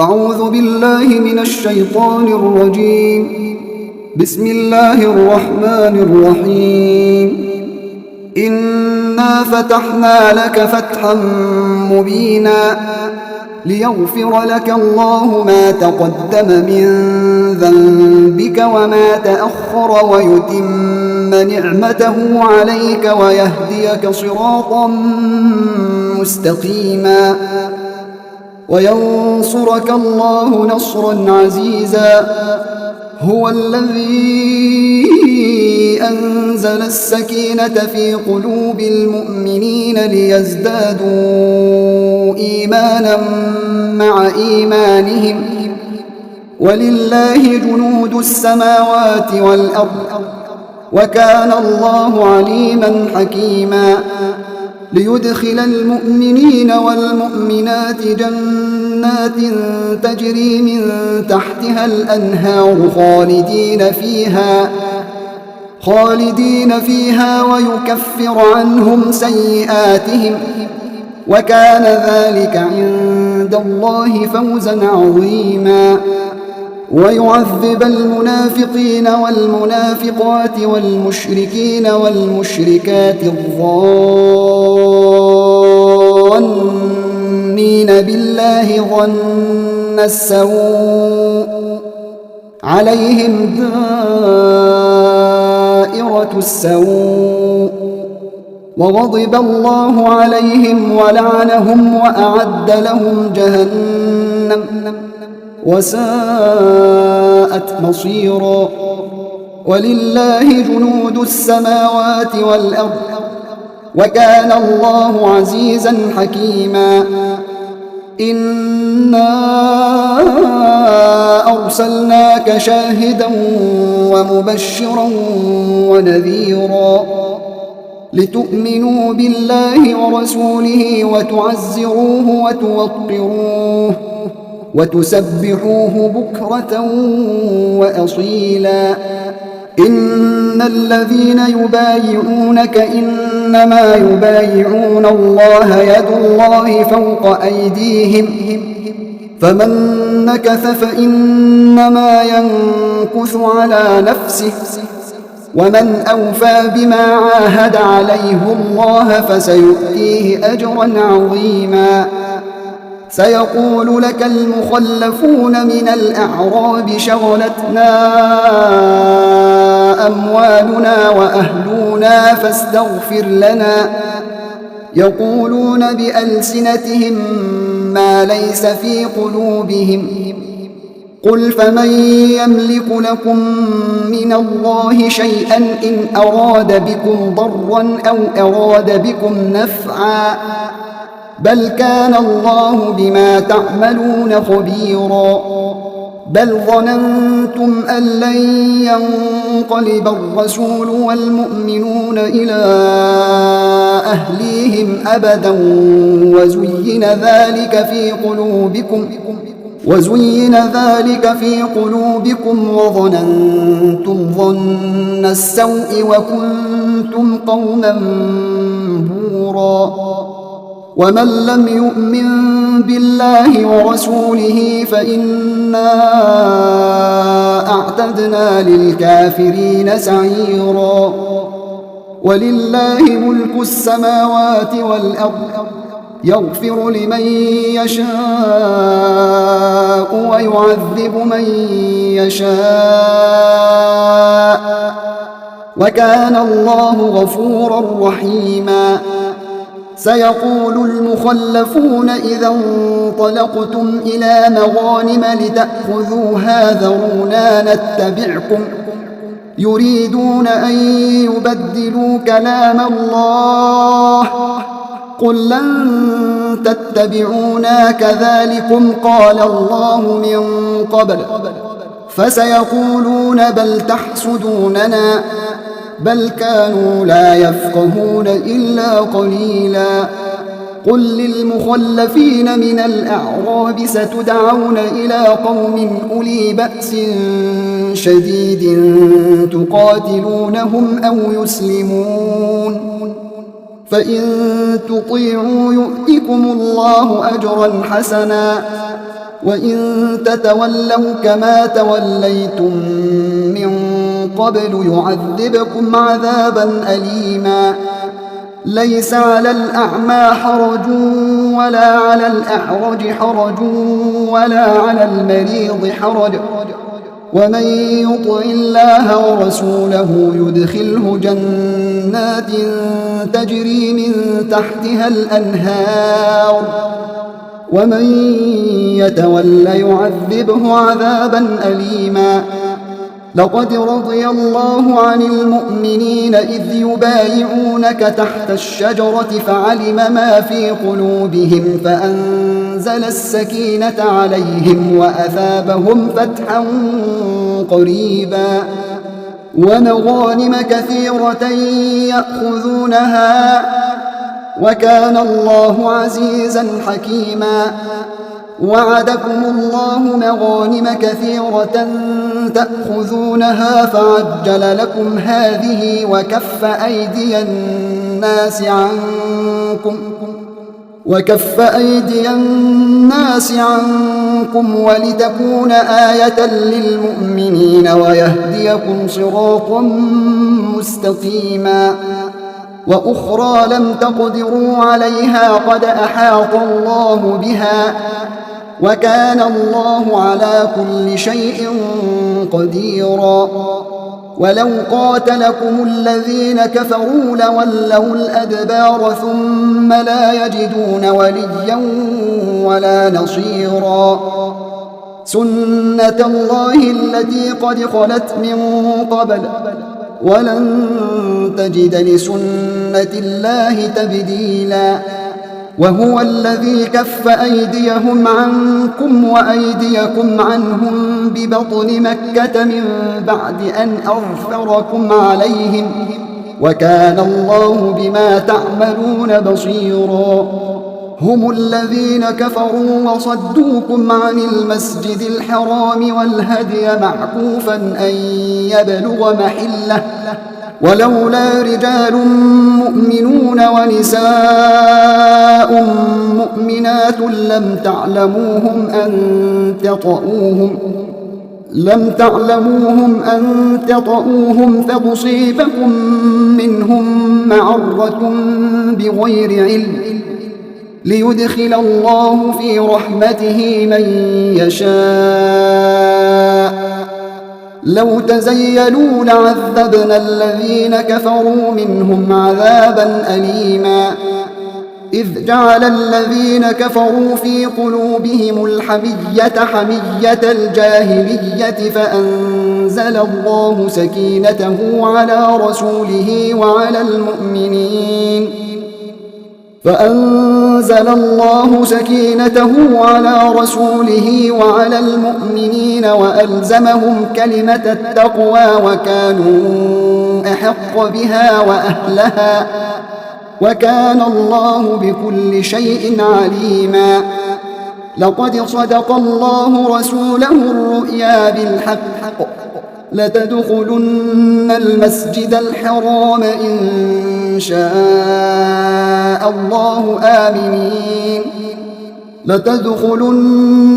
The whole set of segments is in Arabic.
أعوذ بالله من الشيطان الرجيم. بسم الله الرحمن الرحيم. إنا فتحنا لك فتحا مبينا ليغفر لك الله ما تقدم من ذنبك وما تأخر ويتم نعمته عليك ويهديك صراطا مستقيما وينصرك الله نصرا عزيزا. هو الذي أنزل السكينة في قلوب المؤمنين ليزدادوا إيمانا مع إيمانهم ولله جنود السماوات والأرض وكان الله عليما حكيما. ليدخل المؤمنين والمؤمنات جنات تجري من تحتها الأنهار خالدين فيها ويكفر عنهم سيئاتهم وكان ذلك عند الله فوزا عظيما. ويعذب المنافقين والمنافقات والمشركين والمشركات الظانين بالله ظن السوء عليهم دائرة السوء وغضب الله عليهم ولعنهم وأعد لهم جهنم وساءت مصيرا. ولله جنود السماوات والأرض وكان الله عزيزا حكيما. إنا أرسلناك شاهدا ومبشرا ونذيرا لتؤمنوا بالله ورسوله وتعزروه وتوقروه وتسبحوه بكرة وأصيلا. إن الذين يبايعونك إنما يبايعون الله يد الله فوق أيديهم فمن نكث فإنما ينكث على نفسه ومن أوفى بما عاهد عليه الله فسيؤتيه أجرا عظيما. سيقول لك المخلفون من الأعراب شغلتنا أموالنا وأهلنا فاستغفر لنا يقولون بألسنتهم ما ليس في قلوبهم قل فمن يملك لكم من الله شيئا إن أراد بكم ضرا أو أراد بكم نفعا بل كان الله بما تعملون خبيرا. بل ظننتم أن لن ينقلب الرسول والمؤمنون إلى أهليهم أبدا وزين ذلك في قلوبكم وظننتم ظن السوء وكنتم قوما بورا. ومن لم يؤمن بالله ورسوله فإنا أعتدنا للكافرين سعيرا. ولله ملك السماوات والأرض يغفر لمن يشاء ويعذب من يشاء وكان الله غفورا رحيما. سيقول المخلفون إذا انطلقتم إلى مغانم لتأخذوها ذرونا نتبعكم يريدون أن يبدلوا كلام الله قل لن تتبعونا كذلكم قال الله من قبل فسيقولون بل تحسدوننا بل كانوا لا يفقهون إلا قليلا. قل للمخلفين من الأعراب ستدعون إلى قوم أولي بأس شديد تقاتلونهم أو يسلمون فإن تطيعوا يؤتكم الله أجرا حسنا وإن تتولوا كما توليتم من قبل يعذبكم عذابا أليما ليس على الأعمى حرج ولا على الأعرج حرج ولا على المريض حرج ومن يطع الله ورسوله يدخله جنات تجري من تحتها الأنهار ومن يتول يعذبه عذابا أليما لقد رضي الله عن المؤمنين إذ يبايعونك تحت الشجرة فعلم ما في قلوبهم فأنزل السكينة عليهم وأثابهم فتحا قريبا ومغانم كثيرة يأخذونها وكان الله عزيزا حكيما وعدكم الله مغانم كثيرة تأخذونها فعجل لكم هذه وكف أيدي الناس عنكم ولتكون آية للمؤمنين ويهديكم صراطا مستقيما وأخرى لم تقدروا عليها قد أحاط الله بها وكان الله على كل شيء قديرا ولو قاتلكم الذين كفروا لولوا الأدبار ثم لا يجدون وليا ولا نصيرا سنة الله التي قد خلت من قبل ولن تجد لسنة الله تبديلا وهو الذي كف أيديهم عنكم وأيديكم عنهم ببطن مكة من بعد أن أظفركم عليهم وكان الله بما تعملون بصيرا هم الذين كفروا وصدوكم عن المسجد الحرام والهدي معكوفا أن يبلغ محله ولولا رجال مؤمنون ونساء مؤمنات لم تعلموهم أن تطؤوهم فتصيبكم منهم معرة بغير علم ليدخل الله في رحمته من يشاء لو تزيلوا لعذبنا الذين كفروا منهم عذابا أليما إذ جعل الذين كفروا في قلوبهم الحمية حمية الجاهلية فأنزل الله سكينته على رسوله وعلى المؤمنين وألزمهم كلمة التقوى وكانوا أحق بها وأهلها وكان الله بكل شيء عليما لقد صدق الله رسوله الرؤيا بالحق لتدخلن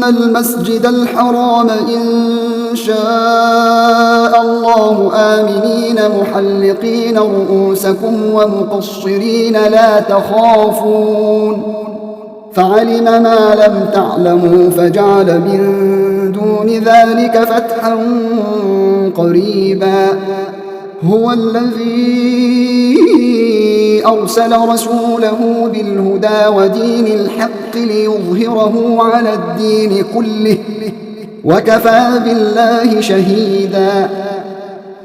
المسجد الحرام إن شاء الله آمنين محلقين رؤوسكم ومقصرين لا تخافون فعلم ما لم تعلموا فجعل من دون ذلك فتحا قريبا هو الذي أرسل رسوله بالهدى ودين الحق ليظهره على الدين كله وكفى بالله شهيدا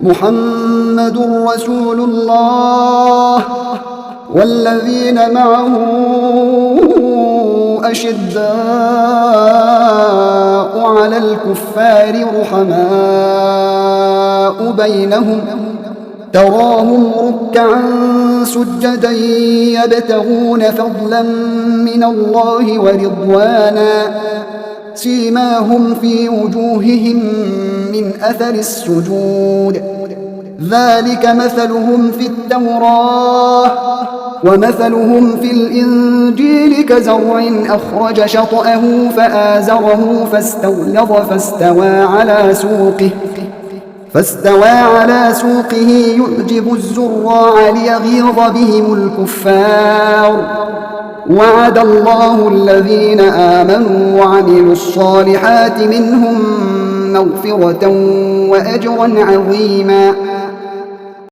محمد رسول الله والذين معه أشداء على الكفار رحماء بينهم تراهم ركعا سجدا يبتغون فضلا من الله ورضوانا سيماهم في وجوههم من أثر السجود ذلك مثلهم في التوراة ومثلهم في الإنجيل كزرع أخرج شطأه فآزره فاستوى على سوقه يعجب الزراع ليغيظ بهم الكفار. وعد الله الذين آمنوا وعملوا الصالحات منهم مغفرة وأجرا عظيما.